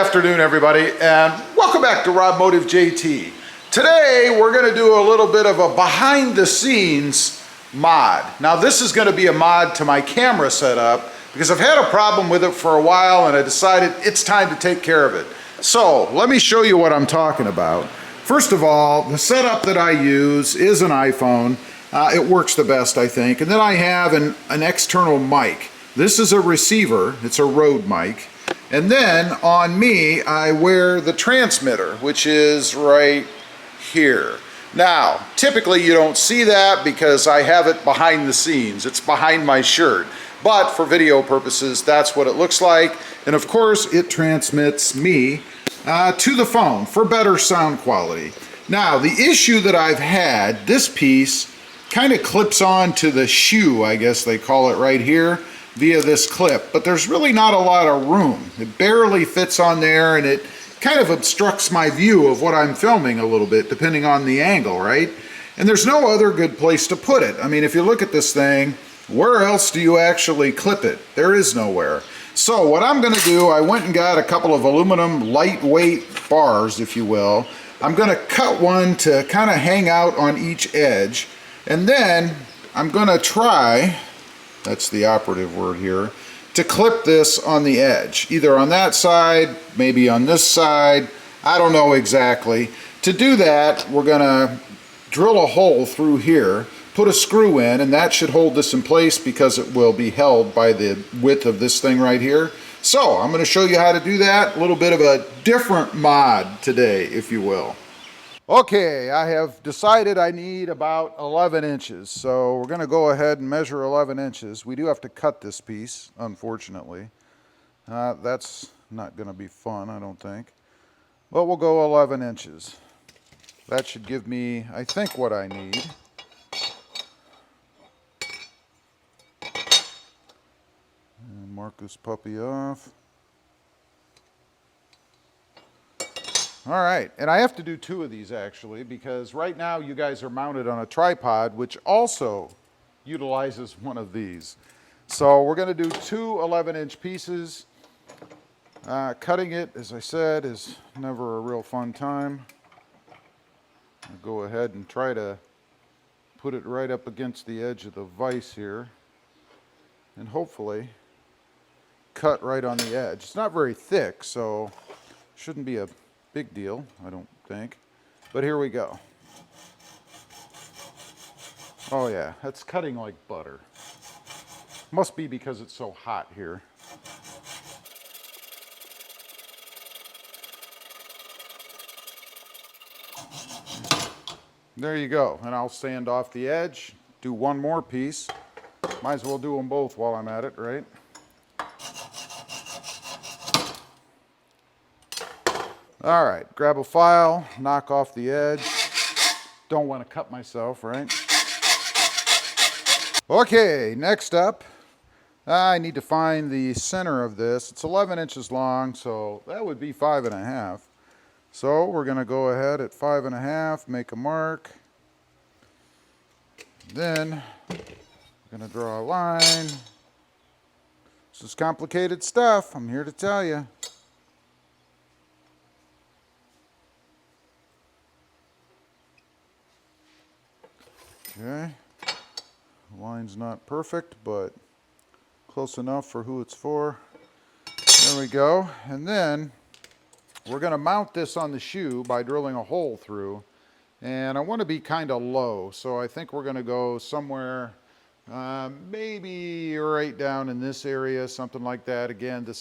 afternoon, everybody, and welcome back to Rob Motive JT. Today, we're going to do a little bit of a behind-the-scenes mod. Now, this is going to be a mod to my camera setup because I've had a problem with it for a while, and I decided it's time to take care of it. So, let me show you what I'm talking about. First of all, the setup that I use is an iPhone. It works the best, I think. And then I have an external mic. This is a receiver. It's a Rode mic. And then on me, I wear the transmitter, which is right here. Now, typically you don't see that because I have it behind the scenes. It's behind my shirt. But for video purposes, that's what it looks like. And of course, it transmits me to the phone for better sound quality. Now, the issue that I've had, this piece kind of clips on to the shoe, I guess they call it right here, via this clip, but there's really not a lot of room. It barely fits on there, and it kind of obstructs my view of what I'm filming a little bit, depending on the angle, right? And there's no other good place to put it. I mean, if you look at this thing, where else do you actually clip it? There is nowhere. So what I'm going to do, I went and got a couple of aluminum lightweight bars, if you will. I'm going to cut one to kind of hang out on each edge, and then I'm going to try, that's the operative word here, to clip this on the edge, either on that side, maybe on this side, I don't know exactly. To do that, we're going to drill a hole through here, put a screw in, and that should hold this in place because it will be held by the width of this thing right here. So I'm going to show you how to do that, a little bit of a different mod today, if you will. Okay, I have decided I need about 11 inches, so we're going to go ahead and measure 11 inches. We do have to cut this piece, unfortunately. That's not going to be fun, I don't think. But we'll go 11 inches. That should give me, I think, what I need. And mark this puppy off. All right, and I have to do two of these actually because right now you guys are mounted on a tripod which also utilizes one of these. So we're going to do two 11-inch pieces. Cutting it, as I said, is never a real fun time. I'll go ahead and try to put it right up against the edge of the vise here and hopefully cut right on the edge. It's not very thick, so shouldn't be a big deal, I don't think. But here we go. Oh yeah, that's cutting like butter. Must be because it's so hot here. There you go. And I'll sand off the edge, do one more piece. Might as well do them both while I'm at it, right? All right, grab a file, knock off the edge. Don't want to cut myself, right? Okay, next up, I need to find the center of this. It's 11 inches long, so that would be 5.5. So we're going to go ahead at 5.5, make a mark. Then we're going to draw a line. This is complicated stuff, I'm here to tell you. Okay, the line's not perfect, but close enough for who it's for. There we go. And then we're going to mount this on the shoe by drilling a hole through. And I want to be kind of low, so I think we're going to go somewhere maybe right down in this area, something like that. Again, this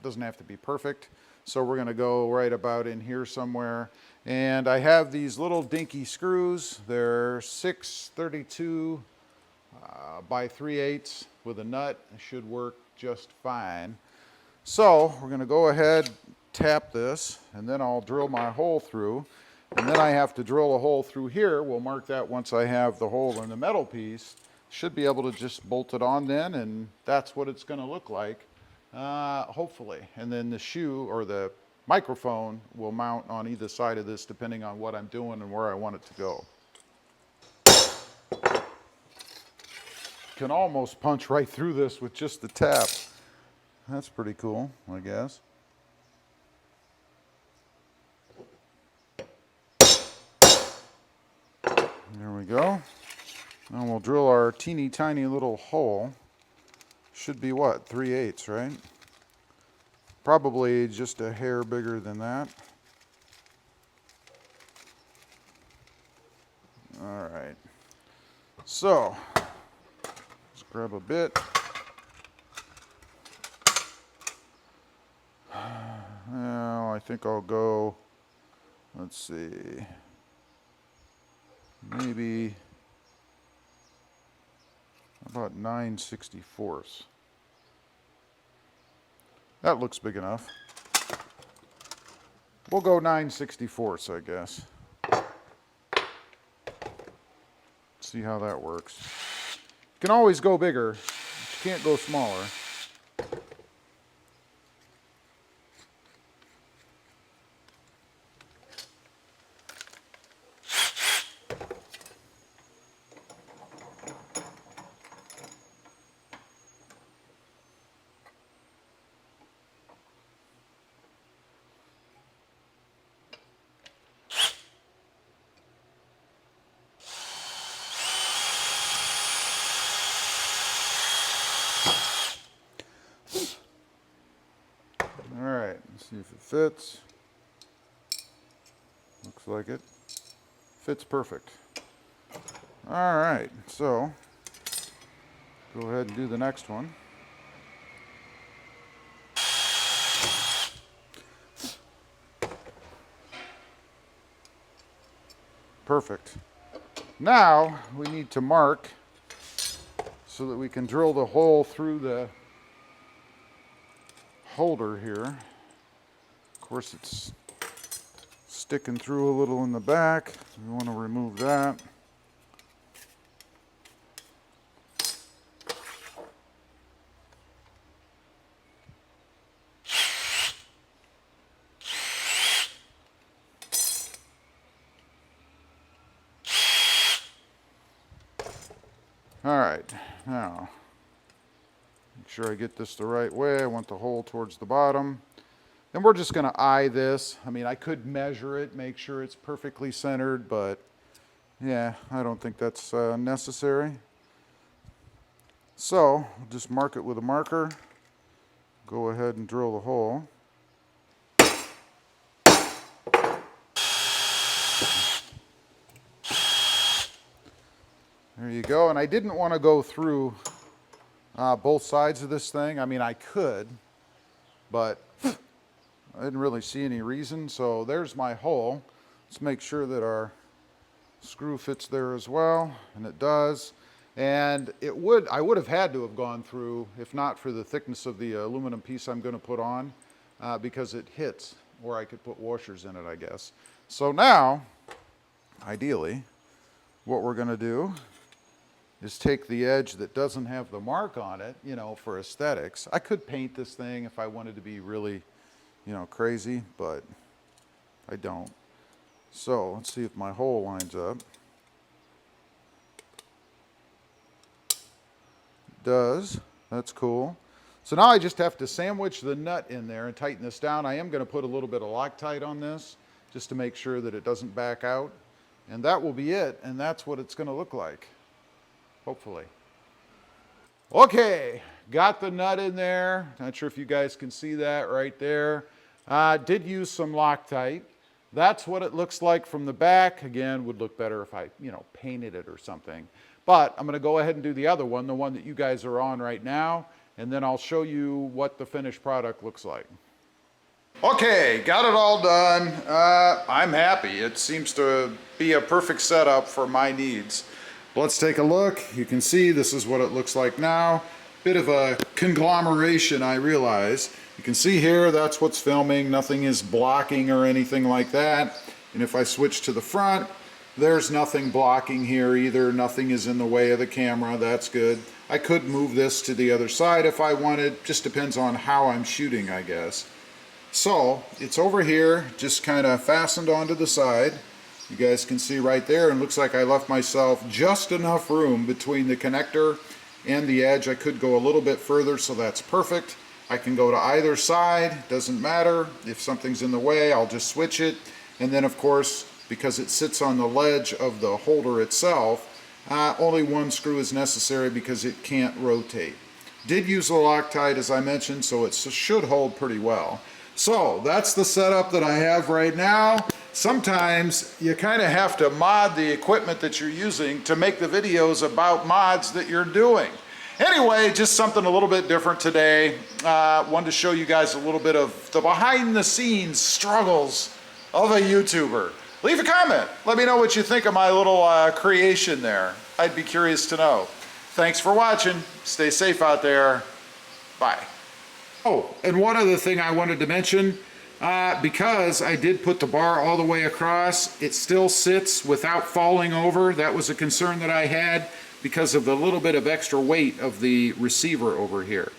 doesn't have to be perfect. So we're going to go right about in here somewhere. And I have these little dinky screws. They're 6/32 by 3/8 with a nut. It should work just fine. So we're going to go ahead, tap this, and then I'll drill my hole through. And then I have to drill a hole through here. We'll mark that once I have the hole in the metal piece. Should be able to just bolt it on then, and that's what it's going to look like, hopefully. And then the shoe or the microphone will mount on either side of this depending on what I'm doing and where I want it to go. Can almost punch right through this with just the tap. That's pretty cool, I guess. There we go. Now we'll drill our teeny tiny little hole. Should be what, 3/8, right? Probably just a hair bigger than that. All right. So, let's grab a bit. Now I think I'll go, let's see, maybe about 9/64. That looks big enough. We'll go 9/64, I guess. See how that works. You can always go bigger, but you can't go smaller. See if it fits. Looks like it fits perfect. All right, so go ahead and do the next one. Perfect. Now we need to mark so that we can drill the hole through the holder here. Of course, it's sticking through a little in the back. We want to remove that. All right, now make sure I get this the right way. I want the hole towards the bottom. And we're just going to eye this. I mean, I could measure it, make sure it's perfectly centered, but yeah, I don't think that's necessary. So, we'll just mark it with a marker. Go ahead and drill the hole. There you go. And I didn't want to go through both sides of this thing. I mean, I could, but I didn't really see any reason. So there's my hole. Let's make sure that our screw fits there as well, and it does. And I would have had to have gone through, if not for the thickness of the aluminum piece I'm going to put on, because it hits, or I could put washers in it, I guess. So now, ideally, what we're going to do is take the edge that doesn't have the mark on it, you know, for aesthetics. I could paint this thing if I wanted to be really, you know, crazy, but I don't. So let's see if my hole lines up. It does. That's cool. So now I just have to sandwich the nut in there and tighten this down. I am going to put a little bit of Loctite on this just to make sure that it doesn't back out. And that will be it, and that's what it's going to look like, hopefully. Okay, got the nut in there. Not sure if you guys can see that right there. Did use some Loctite. That's what it looks like from the back. Again, would look better if I, you know, painted it or something. But I'm going to go ahead and do the other one, the one that you guys are on right now, and then I'll show you what the finished product looks like. Okay, got it all done. I'm happy. It seems to be a perfect setup for my needs. Let's take a look. You can see this is what it looks like now. Bit of a conglomeration, I realize. You can see here, that's what's filming. Nothing is blocking or anything like that. And if I switch to the front, there's nothing blocking here either. Nothing is in the way of the camera. That's good. I could move this to the other side if I wanted. Just depends on how I'm shooting, I guess. So it's over here, just kind of fastened onto the side. You guys can see right there, and looks like I left myself just enough room between the connector and the edge. I could go a little bit further, so that's perfect. I can go to either side, doesn't matter. If something's in the way, I'll just switch it. And then of course, because it sits on the ledge of the holder itself. Only one screw is necessary because it can't rotate. Did use a Loctite, as I mentioned, so it should hold pretty well. So that's the setup that I have right now. Sometimes you kind of have to mod the equipment that you're using to make the videos about mods that you're doing. Anyway, just something a little bit different today. Wanted to show you guys a little bit of the behind the scenes struggles of a YouTuber. Leave a comment. Let me know what you think of my little creation there. I'd be curious to know. Thanks for watching. Stay safe out there. Bye. Oh, and one other thing I wanted to mention, because I did put the bar all the way across, it still sits without falling over. That was a concern that I had because of the little bit of extra weight of the receiver over here.